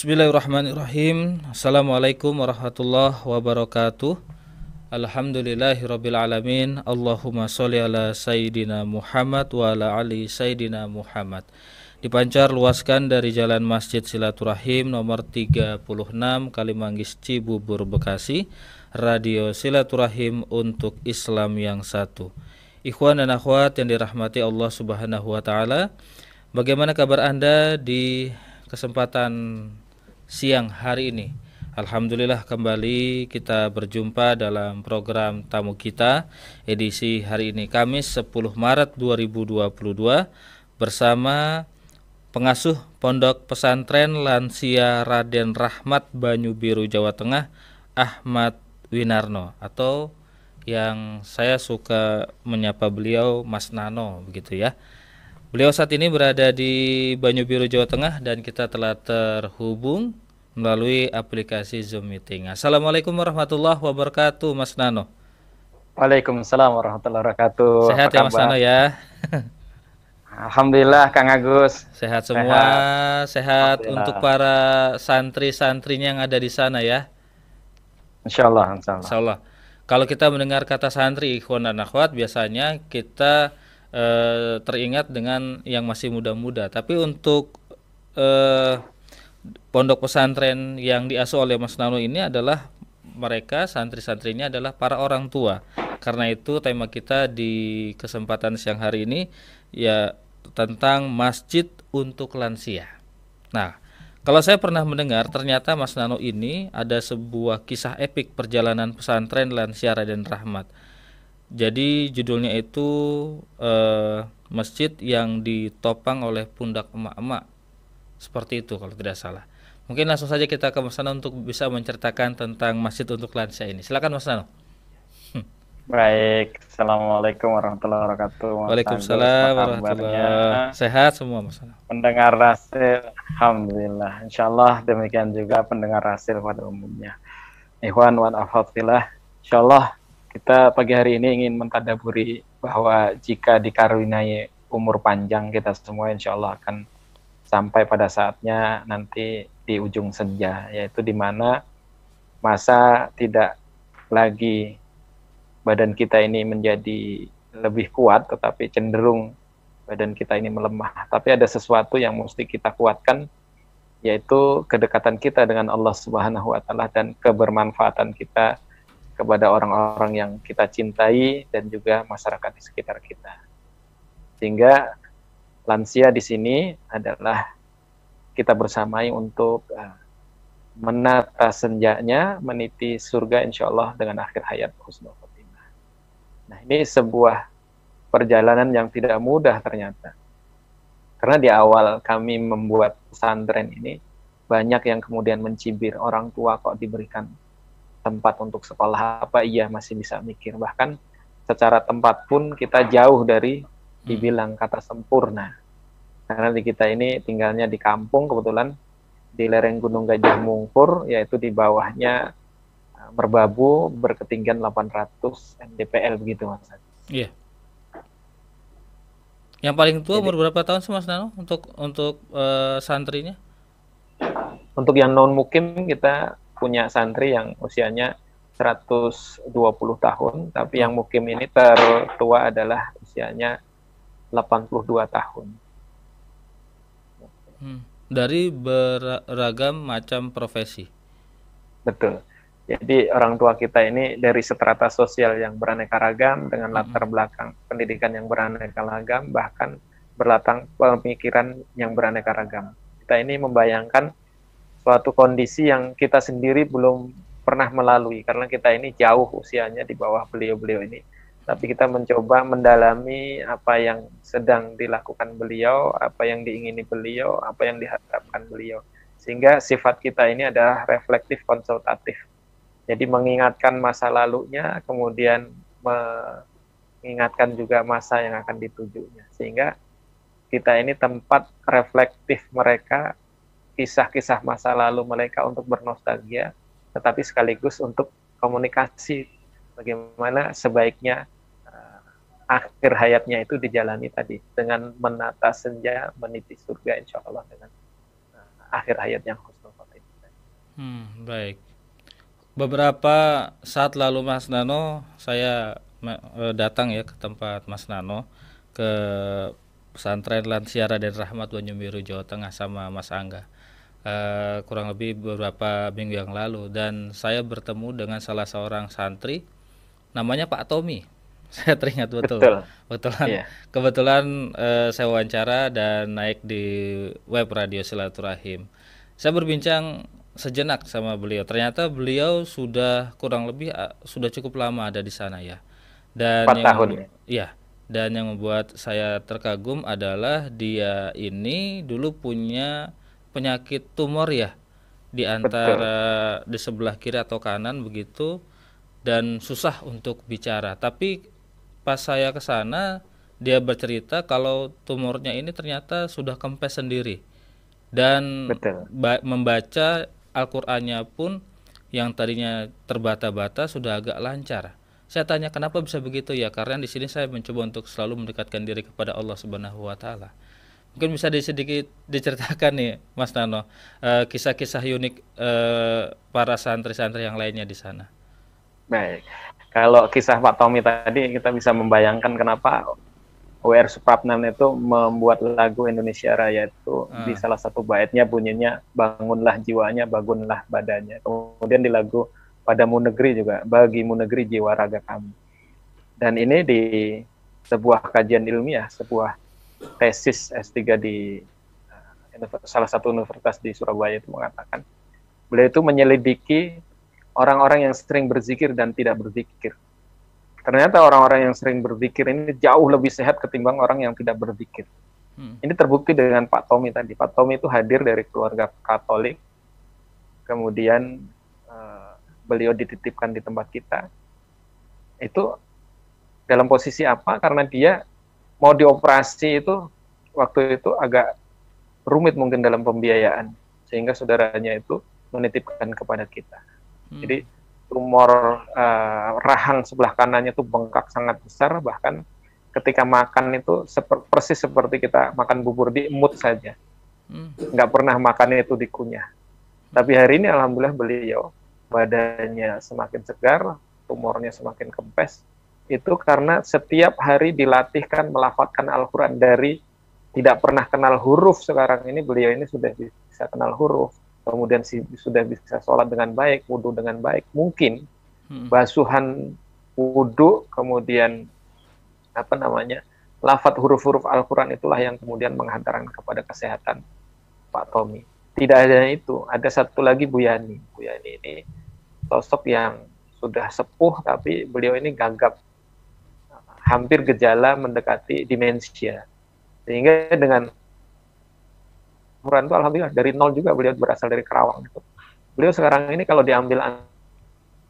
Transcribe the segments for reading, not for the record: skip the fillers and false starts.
Bismillahirrahmanirrahim. Assalamualaikum warahmatullahi wabarakatuh. Alhamdulillahirabbil alamin. Allahumma sholli ala sayyidina Muhammad wa ala ali sayyidina Muhammad. Dipancar luaskan dari Jalan Masjid Silaturahim nomor 36 Kalimanggis Cibubur Bekasi. Radio Silaturahim untuk Islam yang satu. Ikhwan dan akhwat yang dirahmati Allah Subhanahu wa taala. Bagaimana kabar Anda di kesempatan siang hari ini? Alhamdulillah kembali kita berjumpa dalam program tamu kita edisi hari ini Kamis 10 Maret 2022 bersama pengasuh Pondok Pesantren Lansia Raden Rahmat Banyu Biru Jawa Tengah, Ahmad Winarno, atau yang saya suka menyapa beliau Mas Nano begitu ya. Beliau saat ini berada di Banyu Biru Jawa Tengah dan kita telah terhubung melalui aplikasi Zoom Meeting. Assalamualaikum warahmatullahi wabarakatuh, Mas Nano. Waalaikumsalam warahmatullahi wabarakatuh. Sehat ya Mas Nano ya? Alhamdulillah Kang Agus. Sehat semua, sehat untuk para santri-santrinya yang ada di sana ya? Insyaallah. Insyaallah. Kalau kita mendengar kata santri, ikhwan dan akhwat, biasanya kita teringat dengan yang masih muda-muda. Tapi untuk pondok pesantren yang diasuh oleh Mas Nano ini adalah mereka santri-santrinya adalah para orang tua. Karena itu tema kita di kesempatan siang hari ini ya tentang masjid untuk lansia. Nah, kalau saya pernah mendengar ternyata Mas Nano ini ada sebuah kisah epik perjalanan pesantren Lansia Raden Rahmat. Jadi judulnya itu masjid yang ditopang oleh pundak emak-emak. Seperti itu kalau tidak salah. Mungkin langsung saja kita ke Mas Nano untuk bisa menceritakan tentang masjid untuk lansia ini. Silakan Mas Nano. Baik, Assalamualaikum warahmatullahi wabarakatuh. Waalaikumsalam warahmatullahi wabarakatuh. Sehat semua Mas Nano. Pendengar Rasil, Alhamdulillah. Insyaallah demikian juga pendengar Rasil pada umumnya. Ikhwan wa akhwat, insyaallah kita pagi hari ini ingin mentadaburi bahwa jika dikaruniai umur panjang kita semua insya Allah akan sampai pada saatnya nanti di ujung senja, yaitu di mana masa tidak lagi badan kita ini menjadi lebih kuat, tetapi cenderung badan kita ini melemah. Tapi ada sesuatu yang mesti kita kuatkan, yaitu kedekatan kita dengan Allah Subhanahu wa taala dan kebermanfaatan kita kepada orang-orang yang kita cintai dan juga masyarakat di sekitar kita. Sehingga lansia di sini adalah kita bersamai untuk menata senjanya, meniti surga insya Allah dengan akhir hayat husnul khotimah. Nah, ini sebuah perjalanan yang tidak mudah ternyata. Karena di awal kami membuat pesantren ini, banyak yang kemudian mencibir, orang tua kok diberikan tempat untuk sekolah apa, iya masih bisa mikir. Bahkan secara tempat pun kita jauh dari dibilang kata sempurna. Karena di kita ini tinggalnya di kampung, kebetulan di lereng Gunung Gajah Mungkur, yaitu di bawahnya Merbabu berketinggian 800 mdpl begitu Mas. Iya. Yang paling tua umur berapa tahun sih Mas Nano untuk santrinya? Untuk yang non mukim kita punya santri yang usianya 120 tahun, tapi yang mukim ini tertua adalah usianya 82 tahun. Dari beragam macam profesi. Betul. Jadi orang tua kita ini dari strata sosial yang beraneka ragam, dengan latar belakang pendidikan yang beraneka ragam, bahkan berlatar pemikiran yang beraneka ragam. Kita ini membayangkan suatu kondisi yang kita sendiri belum pernah melalui, karena kita ini jauh usianya di bawah beliau-beliau ini. Tapi kita mencoba mendalami apa yang sedang dilakukan beliau, apa yang diingini beliau, apa yang diharapkan beliau. Sehingga sifat kita ini adalah reflektif konsultatif. Jadi mengingatkan masa lalunya, kemudian mengingatkan juga masa yang akan ditujunya. Sehingga kita ini tempat reflektif mereka, kisah-kisah masa lalu mereka untuk bernostalgia, tetapi sekaligus untuk komunikasi bagaimana sebaiknya akhir hayatnya itu dijalani tadi dengan menata senja, meniti surga insya Allah dengan akhir hayat yang husnul khotimah. Baik. Beberapa saat lalu Mas Nano, saya datang ya ke tempat Mas Nano, ke pesantren Lansia Raden Rahmat Banyumiru Jawa Tengah sama Mas Angga. Kurang lebih beberapa minggu yang lalu, dan saya bertemu dengan salah seorang santri namanya Pak Tommy. Saya teringat betul. Betul. Kebetulan Iya. kebetulan saya wawancara dan naik di web Radio Silaturahim. Saya berbincang sejenak sama beliau. Ternyata beliau sudah kurang lebih sudah cukup lama ada di sana ya. Dan 4 tahun ya. ya, dan yang membuat saya terkagum adalah dia ini dulu punya penyakit tumor ya, di Betul. antara di sebelah kiri atau kanan begitu, dan susah untuk bicara. Tapi pas saya ke sana, dia bercerita kalau tumornya ini ternyata sudah kempes sendiri, dan Betul. membaca Al-Qur'annya pun yang tadinya terbata-bata sudah agak lancar. Saya tanya kenapa bisa begitu ya? Karena di sini saya mencoba untuk selalu mendekatkan diri kepada Allah Subhanahu wa taala. Mungkin bisa sedikit diceritakan nih Mas Nano, kisah-kisah unik para santri-santri yang lainnya di sana. Baik. Kalau kisah Pak Tommy tadi kita bisa membayangkan kenapa WR Supratman itu membuat lagu Indonesia Raya itu di salah satu baitnya bunyinya bangunlah jiwanya, bangunlah badannya. Kemudian di lagu Padamu Negeri juga, bagimu negeri jiwa raga kami. Dan ini di sebuah kajian ilmiah, sebuah tesis S3 di salah satu universitas di Surabaya itu mengatakan, beliau itu menyelidiki orang-orang yang sering berzikir dan tidak berzikir. Ternyata orang-orang yang sering berzikir ini jauh lebih sehat ketimbang orang yang tidak berzikir. Ini terbukti dengan Pak Tommy tadi. Pak Tommy itu hadir dari keluarga Katolik, kemudian beliau dititipkan di tempat kita. Itu dalam posisi apa? Karena dia mau dioperasi itu waktu itu agak rumit mungkin dalam pembiayaan, sehingga saudaranya itu menitipkan kepada kita. Jadi tumor rahang sebelah kanannya itu bengkak sangat besar, bahkan ketika makan itu persis seperti kita makan bubur diemut saja, nggak pernah makannya itu dikunyah. Tapi hari ini alhamdulillah beliau badannya semakin segar, tumornya semakin kempes, itu karena setiap hari dilatihkan melafadzkan Al-Quran. Dari tidak pernah kenal huruf, sekarang ini beliau ini sudah bisa kenal huruf, kemudian sudah bisa sholat dengan baik, wudhu dengan baik. Mungkin basuhan wudhu, kemudian lafadz huruf-huruf Al-Quran itulah yang kemudian menghantarkan kepada kesehatan Pak Tommy. Tidak hanya itu, ada satu lagi Bu Yani. Bu Yani ini sosok yang sudah sepuh, tapi beliau ini gagap, hampir gejala mendekati demensia. Sehingga dengan Quran itu alhamdulillah dari nol juga, beliau berasal dari Kerawang. Beliau sekarang ini kalau diambil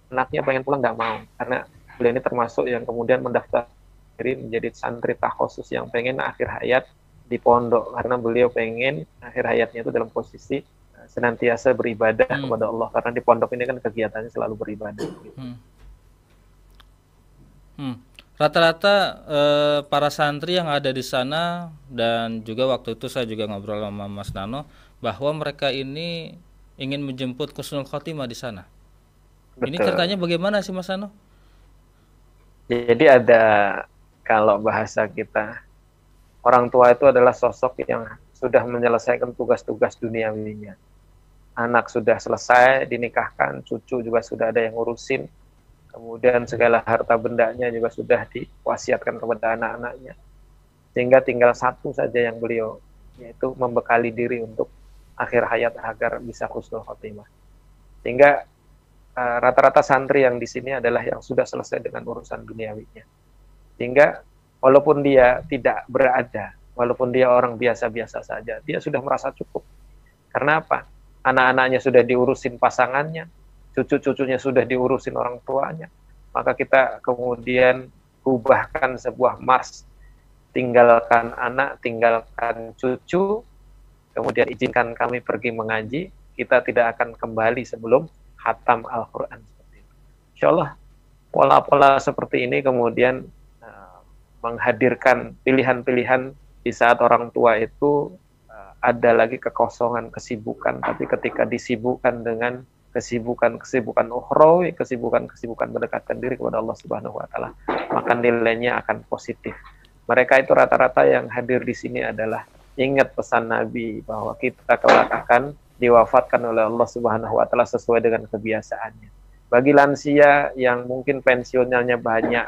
anaknya pengen pulang nggak mau, karena beliau ini termasuk yang kemudian mendaftar diri menjadi santri takhusus yang pengen akhir hayat di pondok, karena beliau pengen akhir hayatnya itu dalam posisi senantiasa beribadah kepada Allah, karena di pondok ini kan kegiatannya selalu beribadah. Rata-rata para santri yang ada di sana, dan juga waktu itu saya juga ngobrol sama Mas Nano, bahwa mereka ini ingin menjemput husnul khotimah di sana. Betul. Ini ceritanya bagaimana sih Mas Nano? Jadi ada, kalau bahasa kita, orang tua itu adalah sosok yang sudah menyelesaikan tugas-tugas duniawinya. Anak sudah selesai dinikahkan, cucu juga sudah ada yang ngurusin, kemudian segala harta bendanya juga sudah diwasiatkan kepada anak-anaknya. Sehingga tinggal satu saja yang beliau, yaitu membekali diri untuk akhir hayat agar bisa husnul khotimah. Sehingga rata-rata santri yang di sini adalah yang sudah selesai dengan urusan duniawinya. Sehingga walaupun dia tidak berada, walaupun dia orang biasa-biasa saja, dia sudah merasa cukup. Karena apa? Anak-anaknya sudah diurusin pasangannya, cucu-cucunya sudah diurusin orang tuanya. Maka kita kemudian ubahkan sebuah mars, tinggalkan anak, tinggalkan cucu, kemudian izinkan kami pergi mengaji, kita tidak akan kembali sebelum khatam Al-Quran. Insya Allah pola-pola seperti ini kemudian menghadirkan pilihan-pilihan di saat orang tua itu ada lagi kekosongan, kesibukan, tapi ketika disibukkan dengan kesibukan-kesibukan ukhrawi, kesibukan-kesibukan mendekatkan diri kepada Allah Subhanahu wa taala, maka nilainya akan positif. Mereka itu rata-rata yang hadir di sini adalah ingat pesan Nabi bahwa kita kelak akan diwafatkan oleh Allah Subhanahu wa taala sesuai dengan kebiasaannya. Bagi lansia yang mungkin pensiunnya banyak,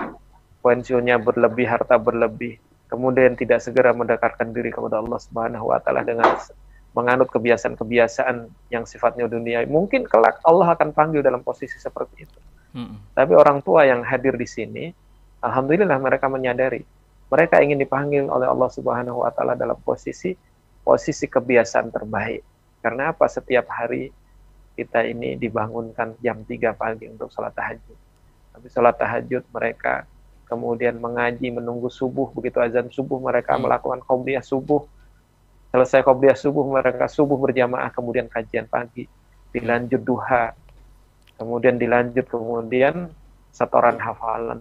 pensiunnya berlebih, harta berlebih, kemudian tidak segera mendekatkan diri kepada Allah Subhanahu wa taala dengan menganut kebiasaan-kebiasaan yang sifatnya dunia, mungkin kelak Allah akan panggil dalam posisi seperti itu. Tapi orang tua yang hadir di sini, alhamdulillah mereka menyadari, mereka ingin dipanggil oleh Allah Subhanahu wa taala dalam posisi kebiasaan terbaik. Karena apa? Setiap hari kita ini dibangunkan jam 3 pagi untuk sholat tahajud. Tapi sholat tahajud mereka kemudian mengaji, menunggu subuh, begitu azan subuh mereka melakukan qobliyah subuh. Selesai qobliyah subuh, mereka subuh berjamaah, kemudian kajian pagi, dilanjut duha, kemudian setoran hafalan.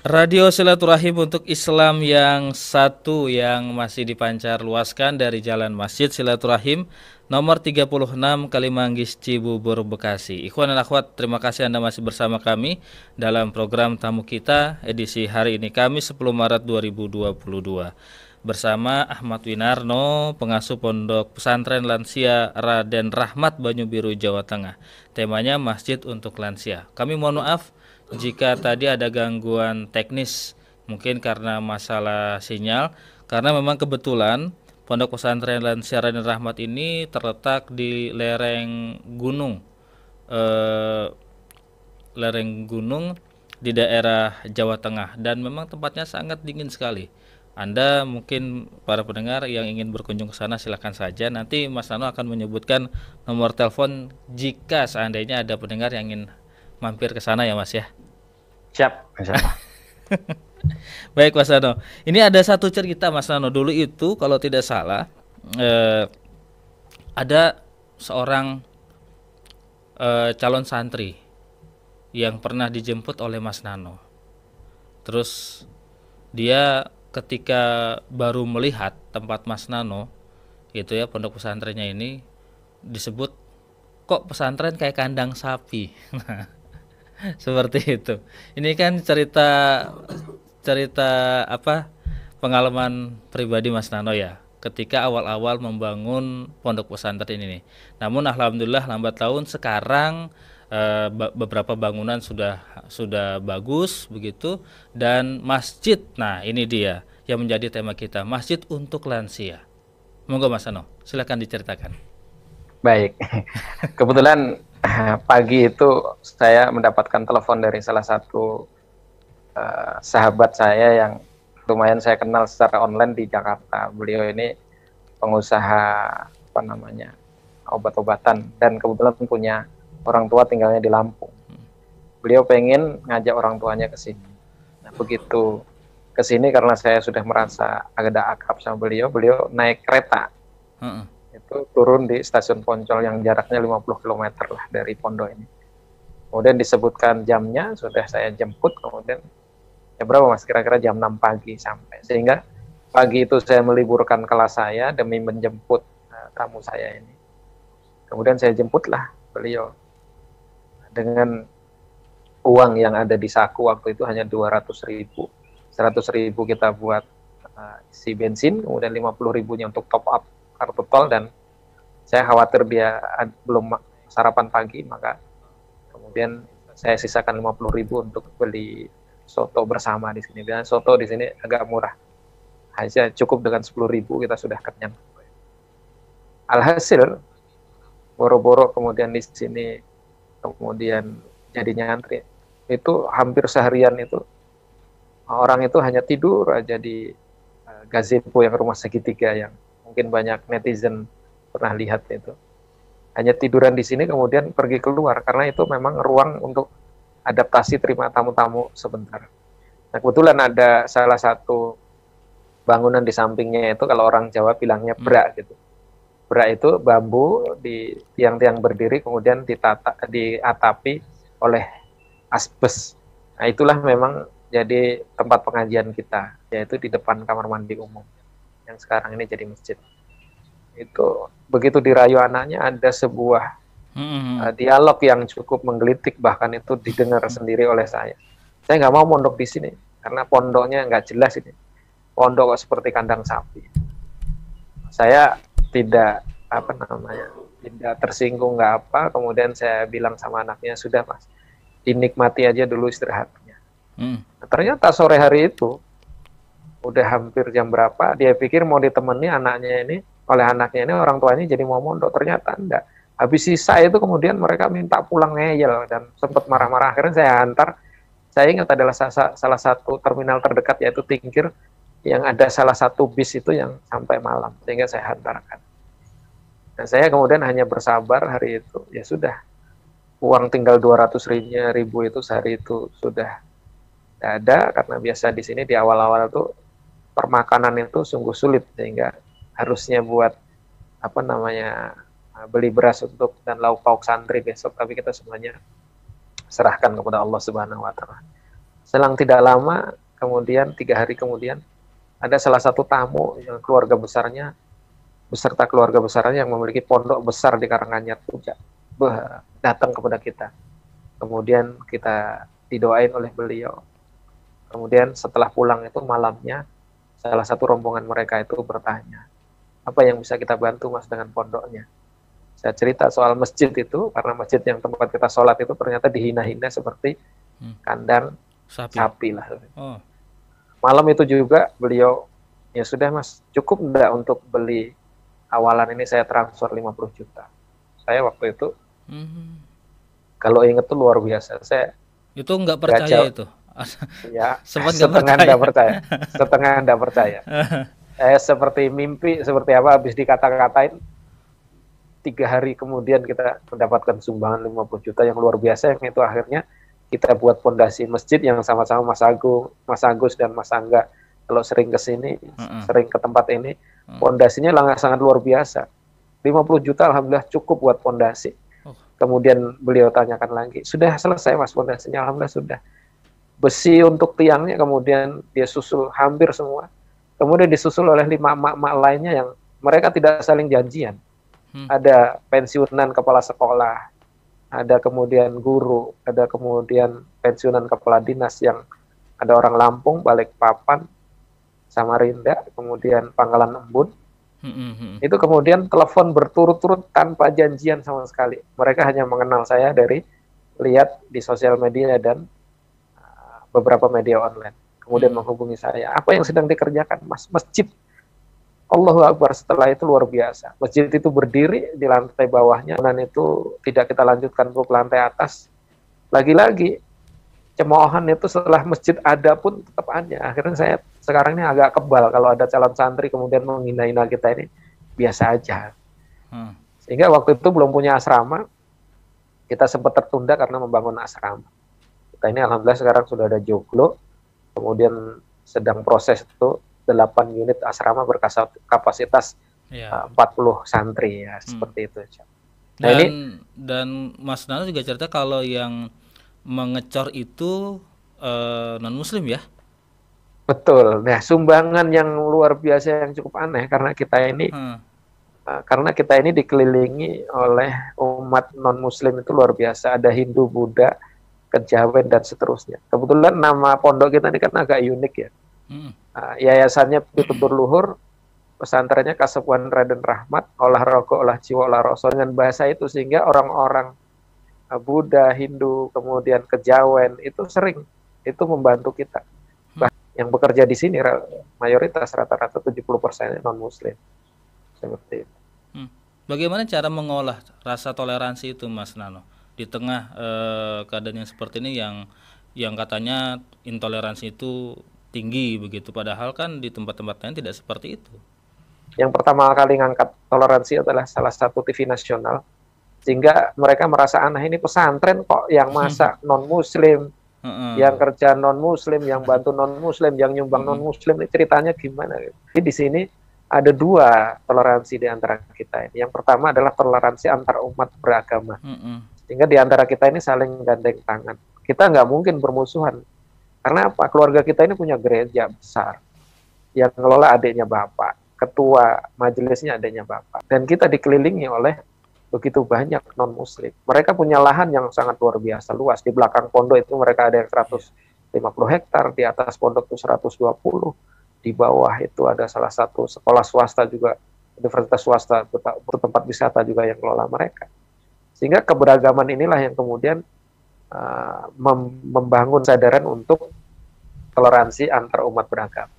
Radio Silaturahim untuk Islam yang satu yang masih dipancar luaskan dari Jalan Masjid Silaturahim nomor 36 Kalimanggis Cibubur Bekasi. Ikhwan dan akhwat, terima kasih Anda masih bersama kami dalam program tamu kita edisi hari ini Kamis 10 Maret 2022. Bersama Ahmad Winarno, pengasuh Pondok Pesantren Lansia Raden Rahmat Banyubiru, Jawa Tengah. Temanya Masjid untuk Lansia. Kami mohon maaf jika tadi ada gangguan teknis, mungkin karena masalah sinyal, karena memang kebetulan Pondok Pesantren Lansia Raden Rahmat ini terletak di lereng gunung di daerah Jawa Tengah, dan memang tempatnya sangat dingin sekali. Anda mungkin para pendengar yang ingin berkunjung ke sana silakan saja. Nanti Mas Nano akan menyebutkan nomor telepon jika seandainya ada pendengar yang ingin mampir ke sana ya Mas ya. Siap, insyaallah. Baik Mas Nano. Ini ada satu cerita Mas Nano, dulu itu kalau tidak salah ada seorang calon santri yang pernah dijemput oleh Mas Nano. Terus dia ketika baru melihat tempat Mas Nano itu ya, pondok pesantrennya ini disebut kok pesantren kayak kandang sapi. Seperti itu. Ini kan cerita pengalaman pribadi Mas Nano ya, ketika awal-awal membangun pondok pesantren ini. Namun alhamdulillah lambat laun sekarang beberapa bangunan sudah bagus begitu, dan masjid, nah ini dia yang menjadi tema kita, masjid untuk lansia. Monggo Mas Nano, silakan diceritakan. Baik, kebetulan pagi itu saya mendapatkan telepon dari salah satu sahabat saya yang lumayan saya kenal secara online di Jakarta. Beliau ini pengusaha obat-obatan, dan kebetulan punya orang tua tinggalnya di Lampung. Beliau pengen ngajak orang tuanya ke sini. Nah, begitu ke sini karena saya sudah merasa agak akrab sama beliau naik kereta. Itu turun di stasiun Poncol yang jaraknya 50 km lah dari pondok ini. Kemudian disebutkan jamnya, sudah saya jemput, kemudian ya berapa Mas? Kira-kira jam 6 pagi sampai. Sehingga pagi itu saya meliburkan kelas saya demi menjemput tamu saya ini. Kemudian saya jemputlah beliau. Dengan uang yang ada di saku waktu itu hanya 200.000. 100.000 kita buat isi bensin, kemudian 50.000-nya untuk top up kartu tol, dan saya khawatir dia belum sarapan pagi, maka kemudian saya sisakan 50.000 untuk beli soto bersama di sini. Dan soto di sini agak murah, hanya cukup dengan 10.000 kita sudah kenyang. Alhasil boro-boro kemudian di sini kemudian jadinya antri. Itu hampir seharian itu orang itu hanya tidur aja di gazebo yang rumah segitiga yang mungkin banyak netizen pernah lihat itu. Hanya tiduran di sini kemudian pergi keluar, karena itu memang ruang untuk adaptasi terima tamu-tamu sebentar. Nah, kebetulan ada salah satu bangunan di sampingnya itu, kalau orang Jawa bilangnya brak gitu. Brak itu bambu di tiang-tiang berdiri kemudian diatapi oleh asbes. Nah, itulah memang jadi tempat pengajian kita, yaitu di depan kamar mandi umum yang sekarang ini jadi masjid. Itu begitu dirayu anaknya, ada sebuah Dialog yang cukup menggelitik, bahkan itu didengar sendiri oleh saya. Saya nggak mau mondok di sini karena pondoknya nggak jelas ini. Pondok kok seperti kandang sapi. Saya tidak apa namanya, tidak tersinggung nggak apa. Kemudian saya bilang sama anaknya, sudah mas, dinikmati aja dulu istirahatnya. Nah, ternyata sore hari itu udah hampir jam berapa, dia pikir mau ditemani anaknya ini, oleh anaknya ini orang tuanya jadi mau mondok, ternyata enggak. Habis sisa itu kemudian mereka minta pulang ngeyel dan sempat marah-marah. Akhirnya saya antar, saya ingat adalah salah satu terminal terdekat yaitu Tingkir, yang ada salah satu bis itu yang sampai malam, sehingga saya hantarkan. Nah, saya kemudian hanya bersabar hari itu, ya sudah, uang tinggal 200.000 itu sehari itu sudah tidak ada, karena biasa di sini di awal-awal tuh permakanan itu sungguh sulit, sehingga harusnya buat apa namanya, beli beras untuk dan lauk pauk santri besok, tapi kita semuanya serahkan kepada Allah Subhanahu wa Ta'ala. Selang tidak lama, kemudian 3 hari kemudian, ada salah satu tamu yang keluarga besarnya, beserta keluarga besarnya yang memiliki pondok besar di Karanganyar Puncak, datang kepada kita. Kemudian kita didoain oleh beliau. Kemudian setelah pulang itu malamnya, salah satu rombongan mereka itu bertanya, apa yang bisa kita bantu mas dengan pondoknya? Saya cerita soal masjid itu, karena masjid yang tempat kita sholat itu ternyata dihina-hina seperti kandang sapi lah. Oh. Malam itu juga beliau, ya sudah mas, cukup enggak untuk beli awalan ini, saya transfer 50 juta. Saya waktu itu, kalau inget tuh luar biasa. Saya itu nggak percaya itu. Ya, setengah enggak percaya. Setengah enggak percaya. Seperti mimpi, seperti apa, habis dikata-katain, 3 hari kemudian kita mendapatkan sumbangan 50 juta yang luar biasa, yang itu akhirnya kita buat fondasi masjid yang sama-sama Mas Agus dan Mas Angga kalau sering ke sini, sering ke tempat ini, fondasinya sangat luar biasa. 50 juta alhamdulillah cukup buat fondasi. Kemudian beliau tanyakan lagi, sudah selesai mas fondasinya? Alhamdulillah sudah. Besi untuk tiangnya kemudian dia susul hampir semua. Kemudian disusul oleh 5 emak-emak lainnya yang mereka tidak saling janjian. Ada pensiunan kepala sekolah, ada kemudian guru, ada kemudian pensiunan kepala dinas, yang ada orang Lampung, Balikpapan, Samarinda, kemudian Pangkalan Embun. Itu kemudian telepon berturut-turut tanpa janjian sama sekali. Mereka hanya mengenal saya dari lihat di sosial media dan beberapa media online. Kemudian menghubungi saya, apa yang sedang dikerjakan mas? Masjid. Allahu Akbar, setelah itu luar biasa. Masjid itu berdiri di lantai bawahnya, dan itu tidak kita lanjutkan ke lantai atas. Lagi-lagi, cemoohan itu setelah masjid ada pun tetap ada. Akhirnya saya sekarang ini agak kebal kalau ada calon santri kemudian menghina-hina kita ini, biasa aja. Sehingga waktu itu belum punya asrama, kita sempat tertunda karena membangun asrama. Kita ini alhamdulillah sekarang sudah ada joglo, kemudian sedang proses itu 8 unit asrama berkapasitas 40 santri, ya seperti itu. Nah, dan Mas Nano juga cerita kalau yang mengecor itu non muslim ya? Betul. Nah, sumbangan yang luar biasa yang cukup aneh karena kita ini dikelilingi oleh umat non muslim itu luar biasa. Ada Hindu, Buddha, Kejawen dan seterusnya. Kebetulan nama pondok kita ini kan agak unik ya. Yayasannya Pitutur Luhur, pesantrennya Kasepuan Raden Rahmat, olah rogo, olah jiwa, olah rasa, dengan bahasa itu, sehingga orang-orang Buddha, Hindu, kemudian Kejawen itu sering itu membantu kita. Yang bekerja di sini mayoritas rata-rata 70% non muslim. Seperti itu. Bagaimana cara mengolah rasa toleransi itu Mas Nano di tengah keadaan yang seperti ini, yang katanya intoleransi itu tinggi begitu, padahal kan di tempat-tempat lain tidak seperti itu. Yang pertama kali ngangkat toleransi adalah salah satu TV nasional, sehingga mereka merasa aneh, ini pesantren kok yang masak non muslim, yang kerja non muslim, yang bantu non muslim, yang nyumbang non muslim, ini ceritanya gimana? Jadi di sini ada 2 toleransi di antara kita ini. Yang pertama adalah toleransi antar umat beragama, sehingga di antara kita ini saling gandeng tangan. Kita nggak mungkin bermusuhan. Karena apa? Keluarga kita ini punya gereja besar, yang ngelola adiknya bapak, ketua majelisnya adiknya bapak, dan kita dikelilingi oleh begitu banyak non-muslim. Mereka punya lahan yang sangat luar biasa luas. Di belakang pondok itu mereka ada yang 150 hektar, di atas pondok itu 120, di bawah itu ada salah satu sekolah swasta juga, universitas swasta, tempat wisata juga yang kelola mereka. Sehingga keberagaman inilah yang kemudian membangun kesadaran untuk toleransi antar umat beragama.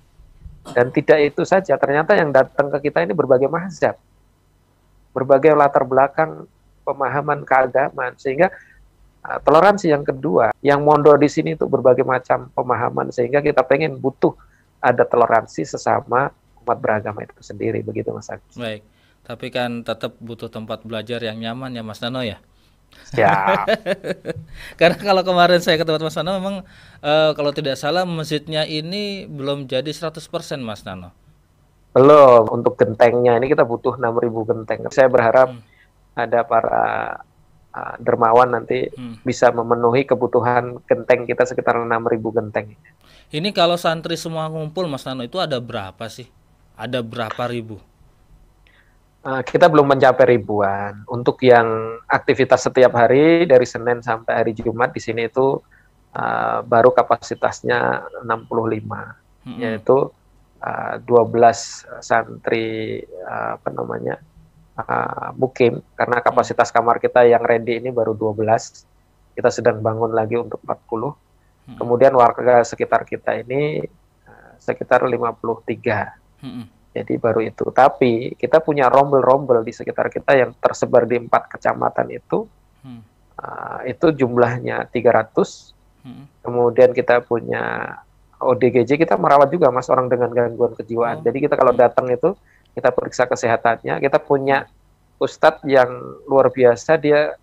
Dan tidak itu saja, ternyata yang datang ke kita ini berbagai mazhab, berbagai latar belakang pemahaman keagamaan, sehingga toleransi yang kedua, yang mondok di sini itu berbagai macam pemahaman, sehingga kita pengen butuh ada toleransi sesama umat beragama itu sendiri, begitu Mas Agus. Baik, tapi kan tetap butuh tempat belajar yang nyaman ya Mas Nano ya. Ya. Karena kalau kemarin saya ke tempat Mas Nano memang kalau tidak salah masjidnya ini belum jadi 100% Mas Nano. Belum, untuk gentengnya ini kita butuh 6.000 genteng. Saya berharap ada para dermawan nanti bisa memenuhi kebutuhan genteng kita sekitar 6.000 genteng. Ini kalau santri semua ngumpul Mas Nano itu ada berapa sih? Ada berapa ribu? Kita belum mencapai ribuan. Untuk yang aktivitas setiap hari dari Senin sampai hari Jumat di sini itu baru kapasitasnya 65, yaitu 12 santri mukim, karena kapasitas kamar kita yang ready ini baru 12. Kita sedang bangun lagi untuk 40. Kemudian warga sekitar kita ini sekitar 53. Jadi baru itu. Tapi kita punya rombel-rombel di sekitar kita yang tersebar di 4 kecamatan itu. Itu jumlahnya 300. Kemudian kita punya ODGJ, kita merawat juga Mas orang dengan gangguan kejiwaan. Jadi kita kalau datang itu kita periksa kesehatannya. Kita punya ustadz yang luar biasa, dia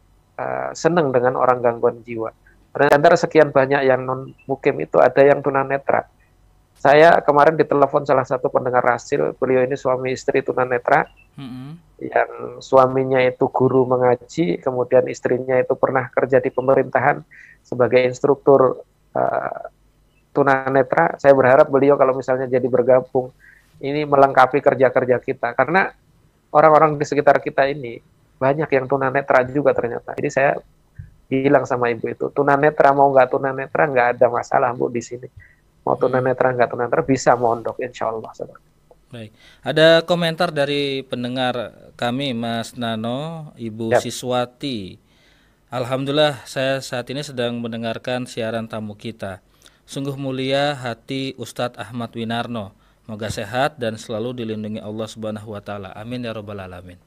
senang dengan orang gangguan jiwa. Dan antara sekian banyak yang non mukim itu ada yang tunanetra. Saya kemarin ditelepon salah satu pendengar Rasil, beliau ini suami istri tunanetra, yang suaminya itu guru mengaji, kemudian istrinya itu pernah kerja di pemerintahan sebagai instruktur tunanetra. Saya berharap beliau kalau misalnya jadi bergabung, ini melengkapi kerja-kerja kita, karena orang-orang di sekitar kita ini banyak yang tunanetra juga ternyata. Jadi saya bilang sama ibu itu, tunanetra mau nggak tunanetra nggak ada masalah Bu di sini. Mau tunanetra nggak tunanetra bisa mondok insya Allah. Baik, ada komentar dari pendengar kami Mas Nano, Ibu Siswati. Alhamdulillah saya saat ini sedang mendengarkan siaran tamu kita. Sungguh mulia hati Ustadz Ahmad Winarno. Moga sehat dan selalu dilindungi Allah Subhanahu wa taala. Amin ya rabbal alamin.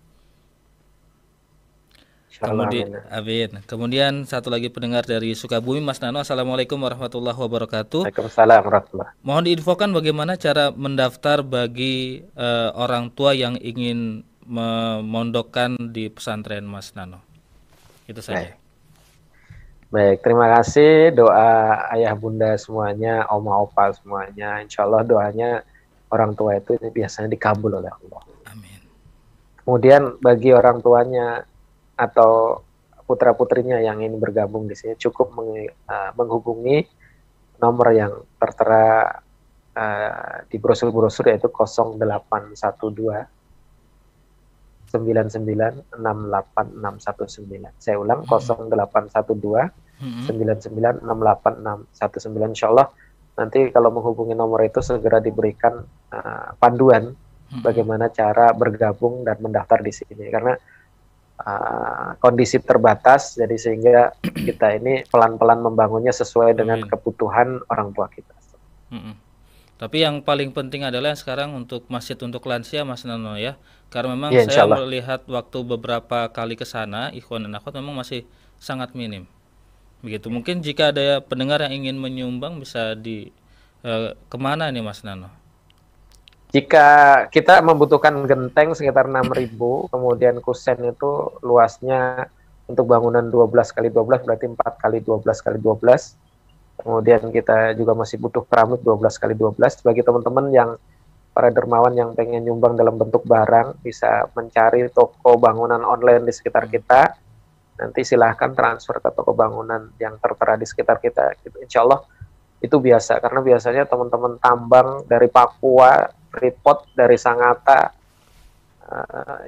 Amin. Kemudian satu lagi pendengar dari Sukabumi, Mas Nano. Assalamualaikum warahmatullahi wabarakatuh. Waalaikumsalam warahmatullahi. Mohon diinfokan bagaimana cara mendaftar bagi orang tua yang ingin memondokkan di pesantren Mas Nano. Itu saja. Baik, terima kasih doa ayah bunda semuanya, oma opa semuanya. Insya Allah doanya orang tua itu biasanya dikabul oleh Allah. Amin. Kemudian bagi orang tuanya atau putra-putrinya yang ingin bergabung di sini cukup menghubungi nomor yang tertera di brosur-brosur, yaitu 0812 9968619. Saya ulang 0812 9968619. Insyaallah nanti kalau menghubungi nomor itu segera diberikan panduan bagaimana cara bergabung dan mendaftar di sini, karena kondisi terbatas, jadi sehingga kita ini pelan-pelan membangunnya sesuai dengan kebutuhan orang tua kita. Tapi yang paling penting adalah sekarang untuk masjid untuk lansia Mas Nano ya, karena memang saya melihat waktu beberapa kali ke sana, ikhwan dan akhwat memang masih sangat minim. Begitu. Mungkin jika ada pendengar yang ingin menyumbang bisa di kemana nih Mas Nano? Jika kita membutuhkan genteng sekitar 6.000, kemudian kusen itu luasnya untuk bangunan 12 kali 12 berarti 4 kali 12 kali 12. Kemudian kita juga masih butuh keramik 12 kali 12. Bagi teman-teman yang para dermawan yang pengen nyumbang dalam bentuk barang, bisa mencari toko bangunan online di sekitar kita. Nanti silahkan transfer ke toko bangunan yang tertera di sekitar kita. Insya Allah itu biasa, karena biasanya teman-teman tambang dari Papua, Freeport, dari Sangatta,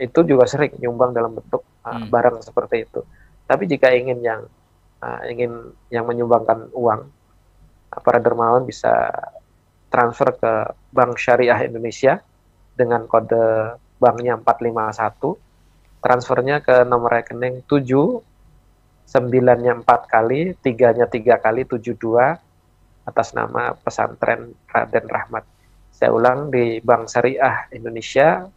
itu juga sering nyumbang dalam bentuk barang seperti itu. Tapi jika ingin yang menyumbangkan uang, para dermawan bisa transfer ke Bank Syariah Indonesia dengan kode banknya 451. Transfernya ke nomor rekening 7, 9-nya 4 kali, 3-nya 3 kali, 72 atas nama Pesantren Raden Rahmat. Saya ulang, di Bank Syariah Indonesia,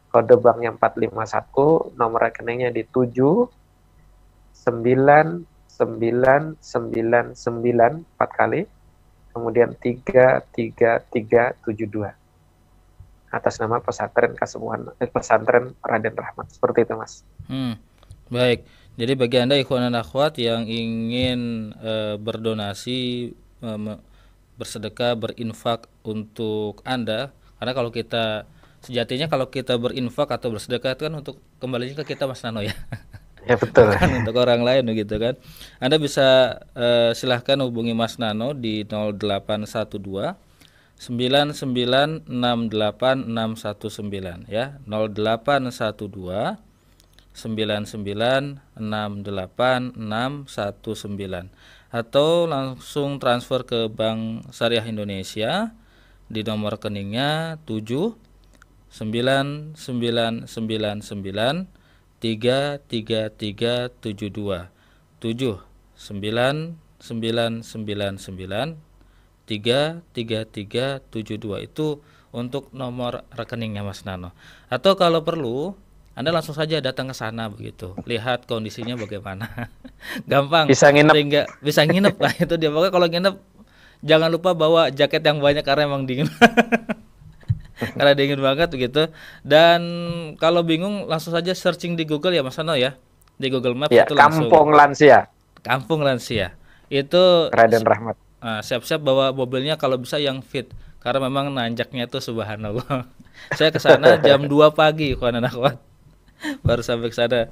kode banknya 451, nomor rekeningnya di 7, 9, 9, 9, 9, 4 kali, kemudian 3, 3, 3, 72. Atas nama Pesantren Raden Rahmat. Seperti itu, Mas. Baik. Jadi bagi Anda ikhwan dan akhwat yang ingin berdonasi, bersedekah, berinfak untuk Anda, karena kalau kita sejatinya kalau kita berinfak atau bersedekah itu kan untuk kembalinya ke kita, Mas Nano, ya. Ya, betul. Bukan untuk orang lain gitu kan. Anda bisa silahkan hubungi Mas Nano di 0812 9968619 ya, 0812 9968619, atau langsung transfer ke Bank Syariah Indonesia di nomor rekeningnya 7 9999 33372 79999 33372. Itu untuk nomor rekeningnya Mas Nano. Atau kalau perlu Anda langsung saja datang ke sana begitu, lihat kondisinya bagaimana. Gampang. Bisa nginep. Bisa nginep. Nah, itu dia. Pokoknya kalau nginep jangan lupa bawa jaket yang banyak karena emang dingin. Karena dingin banget begitu. Dan kalau bingung langsung saja searching di Google ya Mas Nano ya. Di Google Maps Ya, itu langsung Kampung Lansia. Kampung Lansia. Itu Raden Rahmat. Siap-siap bawa mobilnya kalau bisa yang fit, karena memang nanjaknya itu subhanallah. Saya ke sana jam 2 pagi kawan akhwat. Baru sampai ke sana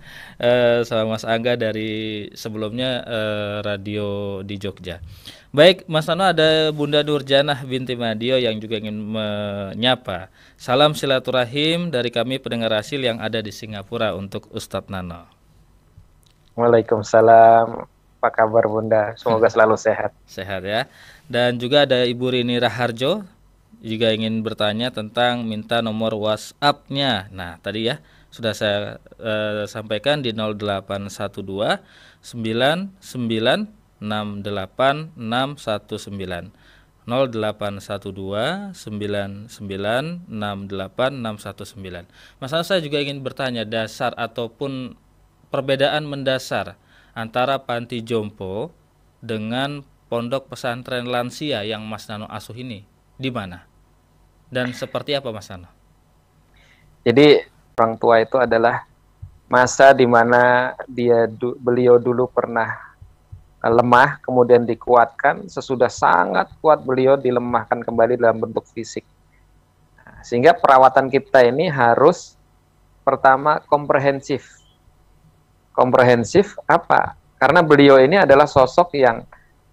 sama Mas Angga dari sebelumnya radio di Jogja. Baik, Mas Nano, ada Bunda Nurjanah binti Madio yang juga ingin menyapa. Salam silaturahim dari kami pendengar Rasil yang ada di Singapura untuk Ustadz Nano. Waalaikumsalam. Apa kabar Bunda? Semoga selalu sehat. Sehat ya. Dan juga ada Ibu Rini Raharjo juga ingin bertanya tentang minta nomor WhatsApp-nya. Nah, tadi ya sudah saya sampaikan di 0812 99 68619 0812 99 68619. Masalah saya juga ingin bertanya dasar ataupun perbedaan mendasar antara panti jompo dengan pondok pesantren lansia yang Mas Nano asuh ini di mana dan seperti apa Mas Nano? Jadi orang tua itu adalah masa di mana beliau dulu pernah lemah, kemudian dikuatkan, sesudah sangat kuat beliau dilemahkan kembali dalam bentuk fisik. Sehingga perawatan kita ini harus pertama komprehensif. Komprehensif apa? Karena beliau ini adalah sosok yang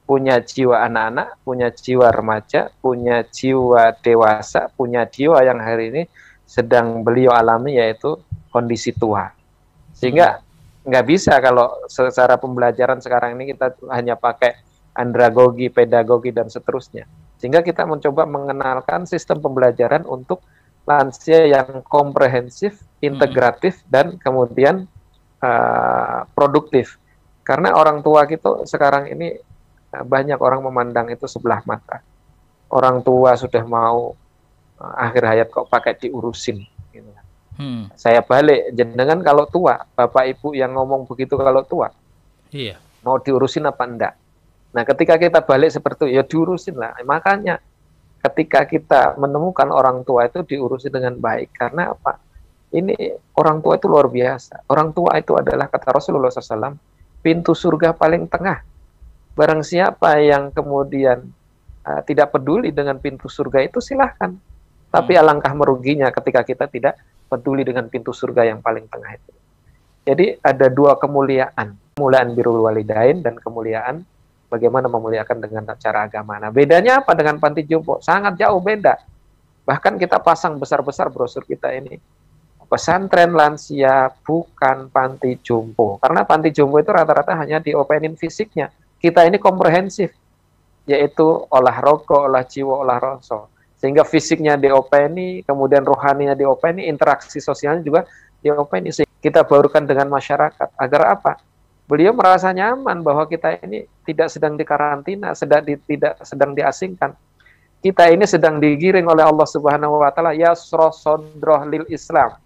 punya jiwa anak-anak, punya jiwa remaja, punya jiwa dewasa, punya jiwa yang hari ini sedang beliau alami, yaitu kondisi tua. Sehingga nggak bisa kalau secara pembelajaran sekarang ini kita hanya pakai andragogi, pedagogi, dan seterusnya. Sehingga kita mencoba mengenalkan sistem pembelajaran untuk lansia yang komprehensif, integratif, dan kemudian produktif. Karena orang tua kita sekarang ini banyak orang memandang itu sebelah mata. Orang tua sudah mau akhir hayat kok pakai diurusin gitu. Saya balik, jenengan kalau tua, bapak ibu yang ngomong begitu kalau tua, iya, mau diurusin apa enggak? Nah, ketika kita balik seperti itu, ya diurusin lah. Makanya ketika kita menemukan orang tua itu diurusi dengan baik. Karena apa? Ini orang tua itu luar biasa. Orang tua itu adalah, kata Rasulullah SAW, pintu surga paling tengah. Barang siapa yang kemudian tidak peduli dengan pintu surga itu, silahkan. Tapi alangkah meruginya ketika kita tidak peduli dengan pintu surga yang paling tengah itu. Jadi ada dua kemuliaan. Kemuliaan birrul walidain dan kemuliaan bagaimana memuliakan dengan cara agama. Nah, bedanya apa dengan panti jompo? Sangat jauh beda. Bahkan kita pasang besar-besar brosur kita ini. pesantren lansia, bukan panti jompo. Karena panti jompo itu rata-rata hanya diopenin fisiknya. Kita ini komprehensif, yaitu olah rogo, olah jiwa, olah rasa. Sehingga fisiknya diopeni, kemudian rohaninya diopeni, interaksi sosialnya juga diopeni. Kita barukan dengan masyarakat. Agar apa? Beliau merasa nyaman bahwa kita ini tidak sedang dikarantina, tidak sedang diasingkan. Kita ini sedang digiring oleh Allah Subhanahu wa taala yasra sadroh lil Islam.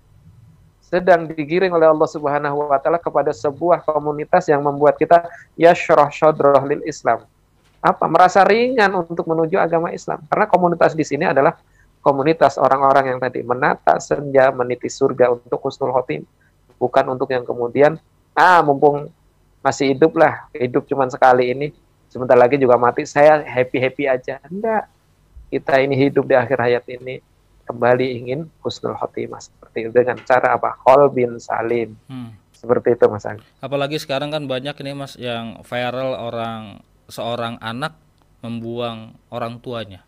Sedang digiring oleh Allah Subhanahu wa taala kepada sebuah komunitas yang membuat kita yasra sadroh lil Islam. Apa? Merasa ringan untuk menuju agama Islam. Karena komunitas di sini adalah komunitas orang-orang yang tadi menata senja, meniti surga untuk husnul khotimah. Bukan untuk yang kemudian mumpung masih hidup lah, hidup cuma sekali ini, sebentar lagi juga mati, saya happy-happy aja. Enggak. Kita ini hidup di akhir hayat ini kembali ingin husnul khotimah seperti itu dengan cara apa? Qalbin salim. Seperti itu Mas Agus. Apalagi sekarang kan banyak ini Mas yang viral seorang anak membuang orang tuanya.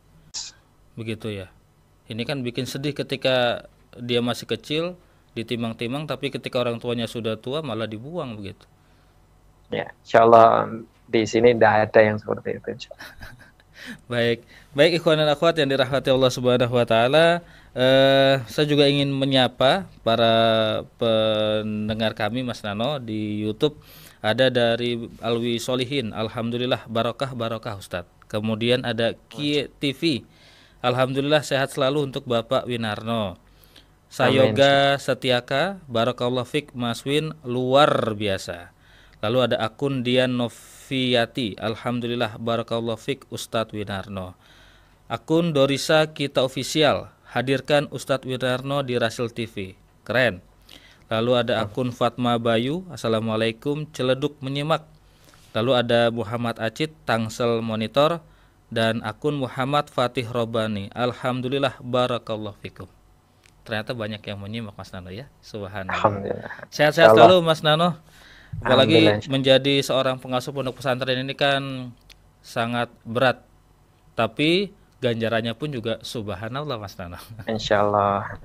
Begitu ya. Ini kan bikin sedih ketika dia masih kecil ditimang-timang, tapi ketika orang tuanya sudah tua malah dibuang begitu. Ya, insyaallah di sini tidak ada yang seperti itu insyaallah. Baik ikhwan dan akhwat yang dirahmati Allah Subhanahu wa taala, saya juga ingin menyapa para pendengar kami Mas Nano di YouTube. Ada dari Alwi Solihin, alhamdulillah barokah Ustadz. Kemudian ada Kie TV, alhamdulillah sehat selalu untuk Bapak Winarno. Sayoga Setiaka, barakallah fik Mas Win, luar biasa. Lalu ada akun Dian Noviati, alhamdulillah barakallahu fik Ustadz Winarno. Akun Dorisa Kita Official, hadirkan Ustadz Winarno di Rasil TV, keren. Lalu ada akun Fatma Bayu, assalamualaikum, celeduk menyimak. Lalu ada Muhammad Acit, Tangsel Monitor, dan akun Muhammad Fatih Robani, alhamdulillah barakallahu fikum. Ternyata banyak yang menyimak Mas Nano ya, subhanallah. Sehat-sehat selalu Mas Nano. Apalagi menjadi seorang pengasuh pondok pesantren ini kan sangat berat, tapi ganjarannya pun juga subhanallah Mas Nano. Insyaallah.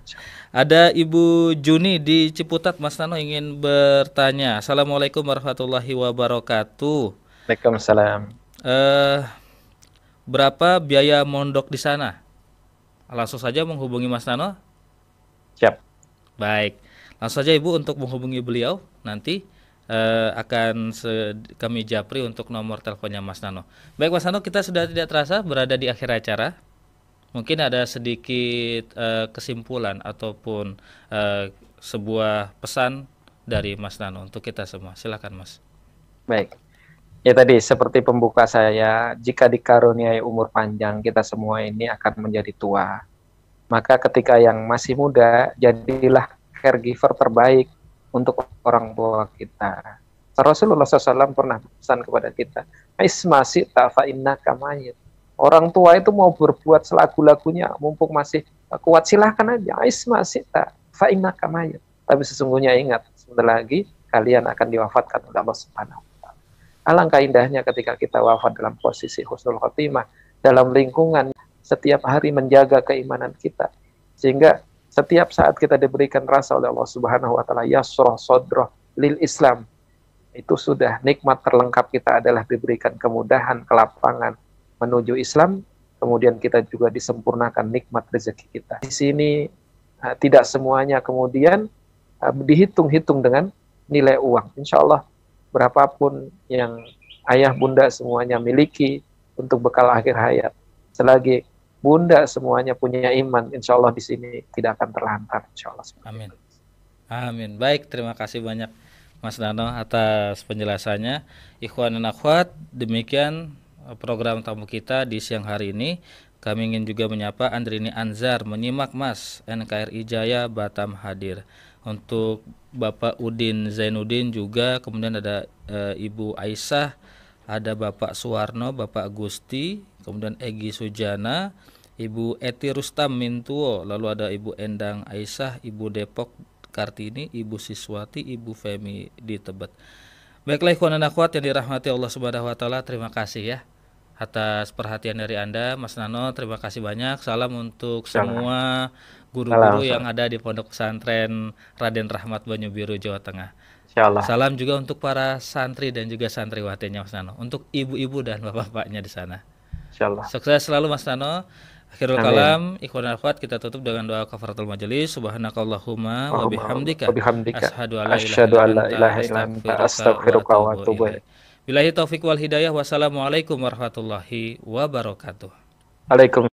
Ada Ibu Juni di Ciputat Mas Nano ingin bertanya. Assalamualaikum warahmatullahi wabarakatuh. Waalaikumsalam. Berapa biaya mondok di sana? Langsung saja menghubungi Mas Nano. Siap. Baik, langsung saja Ibu untuk menghubungi beliau nanti. Akan kami japri untuk nomor teleponnya Mas Nano. Baik Mas Nano, kita sudah tidak terasa berada di akhir acara. Mungkin ada sedikit kesimpulan ataupun sebuah pesan dari Mas Nano untuk kita semua. Silakan Mas. Baik. Ya tadi seperti pembuka saya, jika dikaruniai umur panjang kita semua ini akan menjadi tua. Maka ketika yang masih muda, jadilah caregiver terbaik untuk orang tua kita. Rasulullah SAW pernah pesan kepada kita, Ismasi ta'fa innaka mayyit. Orang tua itu mau berbuat selagu-lagunya, mumpung masih kuat silahkan aja. Ismasi ta'fa innaka mayyit. Tapi sesungguhnya ingat, sebentar lagi kalian akan diwafatkan oleh Allah Subhanahu wa taala. Alangkah indahnya ketika kita wafat dalam posisi husnul khotimah, dalam lingkungan setiap hari menjaga keimanan kita, sehingga setiap saat kita diberikan rasa oleh Allah Subhanahu wa taala yasra sadroh lil Islam. Itu sudah nikmat terlengkap kita adalah diberikan kemudahan, kelapangan menuju Islam, kemudian kita juga disempurnakan nikmat rezeki kita. Di sini tidak semuanya kemudian dihitung-hitung dengan nilai uang. Insya Allah berapapun yang ayah bunda semuanya miliki untuk bekal akhir hayat, selagi bunda semuanya punya iman, insya Allah di sini tidak akan terlantar, insya Allah. Amin. Amin. Baik, terima kasih banyak Mas Nano atas penjelasannya. Ikhwan dan akhwat, demikian program tamu kita di siang hari ini. Kami ingin juga menyapa Andrini Anzar, menyimak Mas, NKRI Jaya Batam hadir. Untuk Bapak Udin Zainuddin juga, kemudian ada Ibu Aisyah, ada Bapak Suwarno, Bapak Gusti, kemudian Egi Sujana, Ibu Eti Rustam Mintuo, lalu ada Ibu Endang Aisyah, Ibu Depok Kartini, Ibu Siswati, Ibu Femi di Tebet. Baiklah ikhwan dan akhwat yang dirahmati Allah Subhanahu wa taala, terima kasih ya atas perhatian dari Anda, Mas Nano. Terima kasih banyak. Salam untuk Salam. semua guru-guru Salam. yang ada di Pondok Pesantren Raden Rahmat Banyu-Biru, Jawa Tengah. Insyaallah. Salam juga untuk para santri dan juga santriwatinya Mas Nano. Untuk ibu-ibu dan bapak-bapaknya di sana. Insyaallah. Sukses selalu Mas Nano. Akhirul Amin. kalam, ikhwan dan akhwat, kita tutup dengan doa kafaratul majelis. Subhanakallahumma wa bihamdika asyhadu an la ilaha illa anta astaghfiruka wa atubu ilaik. Billahi taufik wal hidayah. Wassalamualaikum warahmatullahi wabarakatuh. Waalaikumsalam.